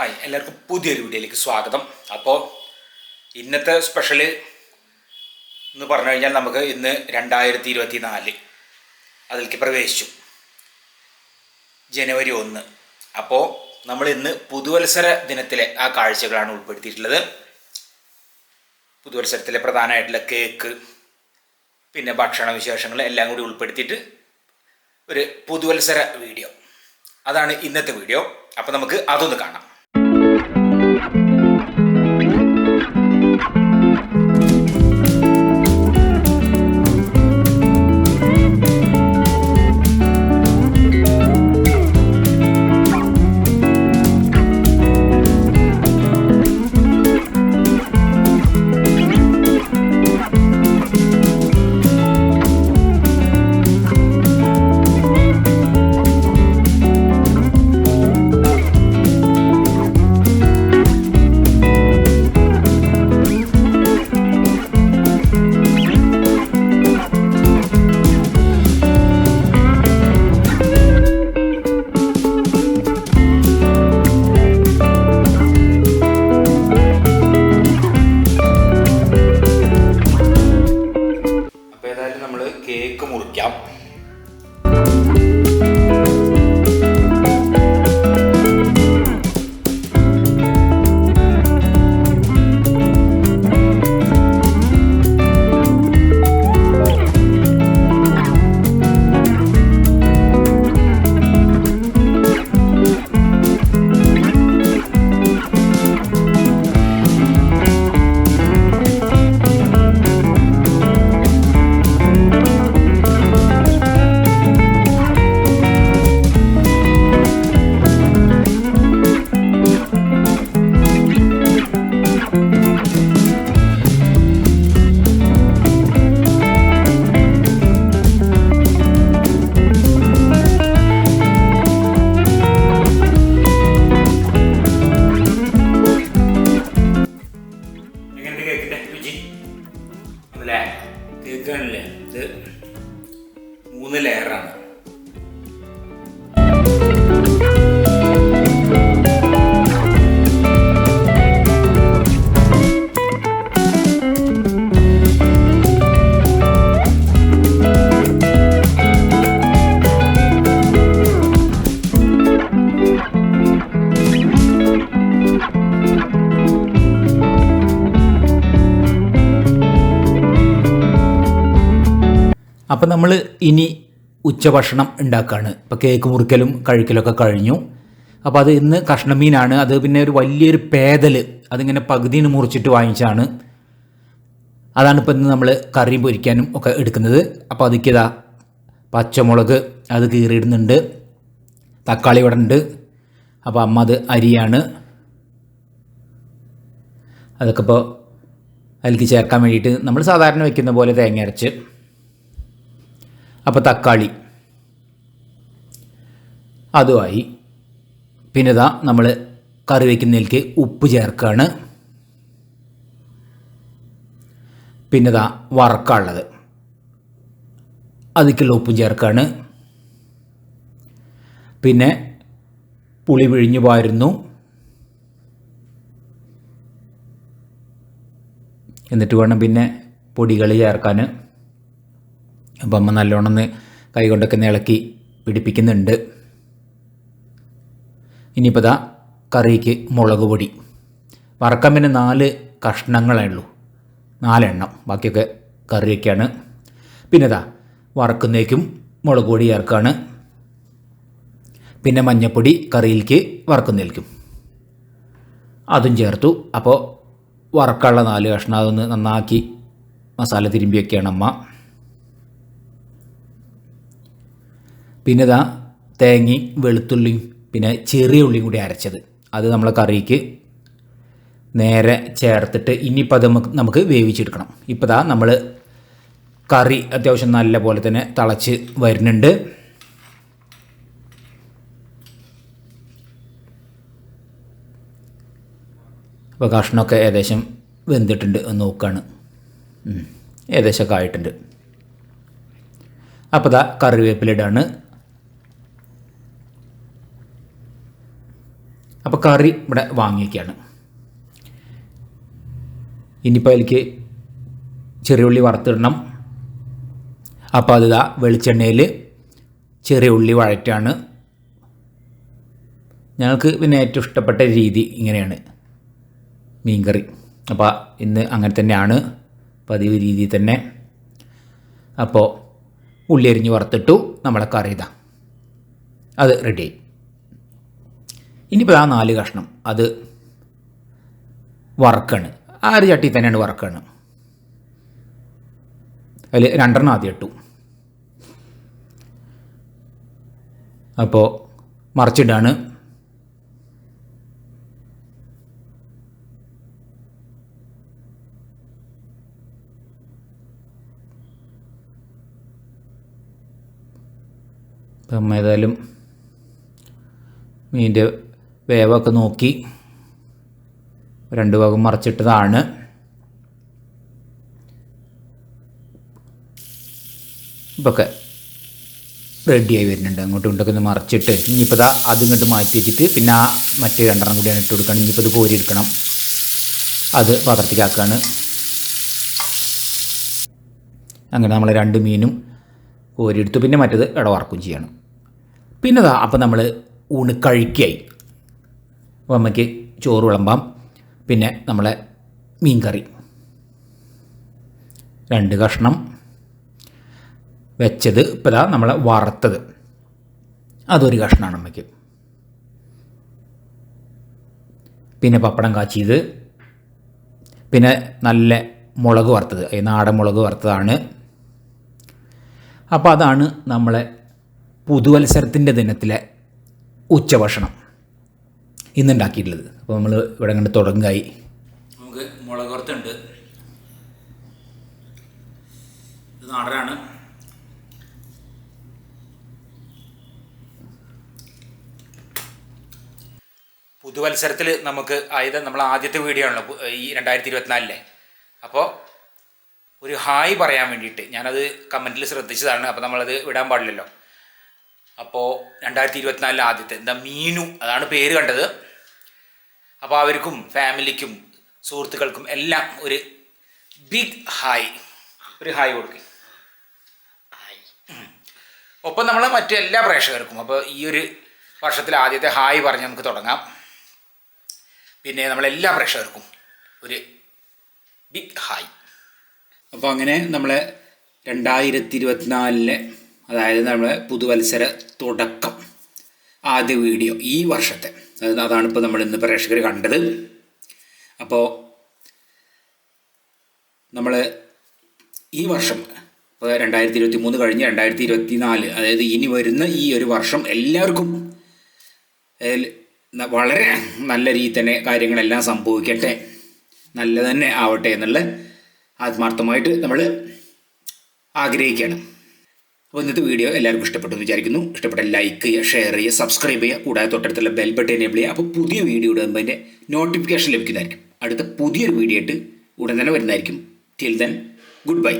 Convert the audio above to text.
Hi, എല്ലാവർക്കും പുതിയൊരു വീഡിയോയിലേക്ക് സ്വാഗതം. അപ്പോൾ ഇന്നത്തെ സ്പെഷ്യൽ എന്ന് പറഞ്ഞു കഴിഞ്ഞാൽ നമുക്ക് ഇന്ന് 2024 അതിലേക്ക് പ്രവേശിച്ചു, ജനുവരി 1. അപ്പോൾ നമ്മൾ ഇന്ന് പുതുവത്സര ദിനത്തിലെ ആ കാഴ്ചകളാണ് ഉൾപ്പെടുത്തിയിട്ടുള്ളത്. പുതുവത്സരത്തിലെ പ്രധാനമായിട്ടുള്ള കേക്ക്, പിന്നെ ഭക്ഷണ വിശേഷങ്ങൾ എല്ലാം കൂടി ഉൾപ്പെടുത്തിയിട്ട് ഒരു പുതുവത്സര വീഡിയോ, അതാണ് ഇന്നത്തെ വീഡിയോ. അപ്പോൾ നമുക്ക് അതൊന്ന് കാണാം. കേക്ക് മുറിക്കാം. കേക്കാണല്ലേ, ഇത് 3 ലെയറാണ്. അപ്പം നമ്മൾ ഇനി ഉച്ചഭക്ഷണം ഉണ്ടാക്കുകയാണ്. ഇപ്പോൾ കേക്ക് മുറിക്കലും കഴിക്കലൊക്കെ കഴിഞ്ഞു. അപ്പോൾ അത് ഇന്ന് കഷ്ണം മീനാണ്. അത് പിന്നെ ഒരു വലിയൊരു പേതൽ, അതിങ്ങനെ പകുതിന് മുറിച്ചിട്ട് വാങ്ങിച്ചാണ്. അതാണ് ഇപ്പോൾ ഇന്ന് നമ്മൾ കറി പൊരിക്കാനും ഒക്കെ എടുക്കുന്നത്. അപ്പോൾ അതിക്കിതാ പച്ചമുളക് അത് കീറിയിടുന്നുണ്ട്, തക്കാളി ഇവിടെ ഉണ്ട്. അപ്പോൾ അമ്മ അത് അരിയാണ്. അതൊക്കെ ഇപ്പോൾ അതിലേക്ക് ചേർക്കാൻ വേണ്ടിയിട്ട് നമ്മൾ സാധാരണ വയ്ക്കുന്ന പോലെ തേങ്ങ അരച്ച്. അപ്പോൾ തക്കാളി അതുമായി. പിന്നെ ഇതാ നമ്മൾ കറി വയ്ക്കുന്നതിലേക്ക് ഉപ്പ് ചേർക്കുകയാണ്. പിന്നെ ഇതാ വറക്കാനുള്ളത്, അതിലേക്കുള്ള ഉപ്പും ചേർക്കുകയാണ്. പിന്നെ പുളി പിഴിഞ്ഞു പാരുന്നു. എന്നിട്ട് വേണം പിന്നെ പൊടികൾ ചേർക്കാൻ. അപ്പം അമ്മ നല്ലോണം ഒന്ന് കൈ കൊണ്ടൊക്കെ ഇളക്കി പിടിപ്പിക്കുന്നുണ്ട്. ഇനിയിപ്പോൾ ഇതാ കറിക്ക് മുളക് പൊടി വറക്കാൻ പിന്നെ 4 കഷ്ണങ്ങളേ ഉള്ളൂ, 4 എണ്ണം. ബാക്കിയൊക്കെ കറിയൊക്കെയാണ്. പിന്നെ ഇതാ വറക്കുന്നേക്കും മുളക് പൊടി ചേർക്കുകയാണ്. പിന്നെ മഞ്ഞൾപ്പൊടി കറിയിലേക്ക് വറക്കുന്നേൽക്കും അതും ചേർത്തു. അപ്പോൾ വറക്കാനുള്ള 4 കഷ്ണം അതൊന്ന് നന്നാക്കി മസാല തിരുമ്പി വയ്ക്കുകയാണ് അമ്മ. പിന്നെ ഇതാ തേങ്ങയും വെളുത്തുള്ളിയും പിന്നെ ചെറിയ ഉള്ളിയും കൂടി അരച്ചത്, അത് നമ്മളെ കറിക്ക് നേരെ ചേർത്തിട്ട് ഇനിയിപ്പോൾ അത് നമുക്ക് വേവിച്ചെടുക്കണം. ഇപ്പോൾ ഇതാ നമ്മൾ കറി അത്യാവശ്യം നല്ല പോലെ തന്നെ തിളച്ച് വരുന്നുണ്ട്. അപ്പോൾ കഷ്ണമൊക്കെ ഏകദേശം വെന്തിട്ടുണ്ട് എന്ന് നോക്കുകയാണ്. ഏകദേശമൊക്കെ ആയിട്ടുണ്ട്. അപ്പോൾ ദാ കറിവേപ്പിലിടാണ്. അപ്പോൾ കറി ഇവിടെ വാങ്ങിയൊക്കെയാണ്. ഇനിയിപ്പോൾ അതിലേക്ക് ചെറിയ ഉള്ളി വറുത്തിടണം. അപ്പോൾ അത് വെളിച്ചെണ്ണയിൽ ചെറിയ ഉള്ളി വഴറ്റാണ്. ഞങ്ങൾക്ക് പിന്നെ ഏറ്റവും ഇഷ്ടപ്പെട്ട രീതി ഇങ്ങനെയാണ് മീൻകറി. അപ്പോൾ ഇന്ന് അങ്ങനെ തന്നെയാണ്, പതിവ് രീതി തന്നെ. അപ്പോൾ ഉള്ളി അരിഞ്ഞ് വറുത്തിട്ടു, നമ്മളെ കറി അത് റെഡിയായി. ഇനിയിപ്പോൾ 4 കഷ്ണം അത് വറക്കാണ്. ആ ഒരു ചട്ടി തന്നെയാണ് വറക്കാണ്. അതിൽ 2 ആദ്യം ഇട്ടു. അപ്പോൾ മറിച്ചിടാണ്. അപ്പം ഏതായാലും മീനിൻ്റെ വേവൊക്കെ നോക്കി 2 ഭാഗം മറിച്ചിട്ടതാണ്. ഇപ്പൊക്കെ റെഡിയായി വരുന്നുണ്ട്. അങ്ങോട്ടും ഇങ്ങോട്ടൊക്കെ ഒന്ന് മറിച്ചിട്ട് ഇനിയിപ്പോൾ അതും ഇങ്ങോട്ട് മാറ്റി വെച്ചിട്ട് പിന്നെ ആ മറ്റേ 2 കൂടിയാണ് ഇട്ട് കൊടുക്കണം. ഇനിയിപ്പോൾ ഇത് കോരി എടുക്കണം. അത് പാത്രത്തിലാക്കുകയാണ്. അങ്ങനെ നമ്മൾ 2 മീനും കോരിയെടുത്തു. പിന്നെ മറ്റേത് വറക്കുകയും ചെയ്യണം. പിന്നെ അപ്പോൾ നമ്മൾ ഊണ് കഴിക്കായി. അപ്പോൾ അമ്മയ്ക്ക് ചോറ് വിളമ്പാം. പിന്നെ നമ്മളെ മീൻ കറി 2 കഷ്ണം വെച്ചത്. ഇപ്പോൾ നമ്മളെ വറുത്തത് അതൊരു കഷ്ണമാണ് അമ്മയ്ക്ക്. പിന്നെ പപ്പടം കാച്ചിയത്, പിന്നെ നല്ല മുളക് വറുത്തത്, നാടൻ മുളക് വറുത്തതാണ്. അപ്പോൾ അതാണ് നമ്മളെ പുതുവത്സരത്തിൻ്റെ ദിനത്തിലെ ഉച്ചഭക്ഷണം ഇന്നുണ്ടാക്കിയിട്ടുള്ളത്. അപ്പോൾ നമ്മൾ ഇവിടെ കണ്ട് തുടങ്ങായി. നമുക്ക് മുളക് വറുത്തുണ്ട്. ഇത് നാടനാണ്. പുതുവത്സരത്തിൽ നമുക്ക് നമ്മൾ ആദ്യത്തെ വീഡിയോ ആണല്ലോ ഈ 2024. അപ്പോൾ ഒരു ഹായ് പറയാൻ വേണ്ടിയിട്ട് ഞാനത് കമൻറ്റിൽ ശ്രദ്ധിച്ചതാണ്. അപ്പോൾ നമ്മളത് വിടാൻ പാടില്ലല്ലോ. അപ്പോൾ 2024 ആദ്യത്തെ മീനു അതാണ് പേര് കണ്ടത്. അപ്പോൾ അവർക്കും ഫാമിലിക്കും സുഹൃത്തുക്കൾക്കും എല്ലാം ഒരു ബിഗ് ഹായ്, ഒരു ഹായ് കൊടുക്കും. ഒപ്പം നമ്മൾ മറ്റു എല്ലാ പ്രേക്ഷകർക്കും അപ്പോൾ ഈ ഒരു വർഷത്തിൽ ആദ്യത്തെ ഹായ് പറഞ്ഞ് നമുക്ക് തുടങ്ങാം. പിന്നെ നമ്മളെല്ലാ പ്രേക്ഷകർക്കും ഒരു ബിഗ് ഹായ്. അപ്പോൾ അങ്ങനെ നമ്മളെ 2024 അതായത് നമ്മളെ പുതുവത്സര തുടക്കം ആദ്യ വീഡിയോ ഈ വർഷത്തെ അതാണിപ്പോൾ നമ്മൾ ഇന്ന് പ്രേക്ഷകർ കണ്ടത്. അപ്പോൾ നമ്മൾ ഈ വർഷം ഇപ്പോൾ 2023 കഴിഞ്ഞ് 2024 അതായത് ഇനി വരുന്ന ഈ ഒരു വർഷം എല്ലാവർക്കും വളരെ നല്ല രീതിയിൽ തന്നെ കാര്യങ്ങളെല്ലാം സംഭവിക്കട്ടെ, നല്ല തന്നെ ആവട്ടെ എന്നുള്ള ആത്മാർത്ഥമായിട്ട് നമ്മൾ ആഗ്രഹിക്കുകയാണ്. അപ്പോൾ ഇന്നത്തെ വീഡിയോ എല്ലാവർക്കും ഇഷ്ടപ്പെട്ടു എന്ന് വിചാരിക്കുന്നു. ഇഷ്ടപ്പെട്ട ലൈക്ക് ചെയ്യുക, ഷെയർ ചെയ്യുക, സബ്സ്ക്രൈബ് ചെയ്യുക. കൂടാതെ തൊട്ടടുത്തുള്ള ബെൽ ബട്ടൺ എനേബിൾ ചെയ്യുക. അപ്പോൾ പുതിയ വീഡിയോ ഇടുമ്പോൾ അതിൻ്റെ നോട്ടിഫിക്കേഷൻ ലഭിക്കുന്നതായിരിക്കും. അടുത്ത പുതിയൊരു വീഡിയോ ആയിട്ട് ഉടൻ തന്നെ വരുന്നതായിരിക്കും. Till then good bye.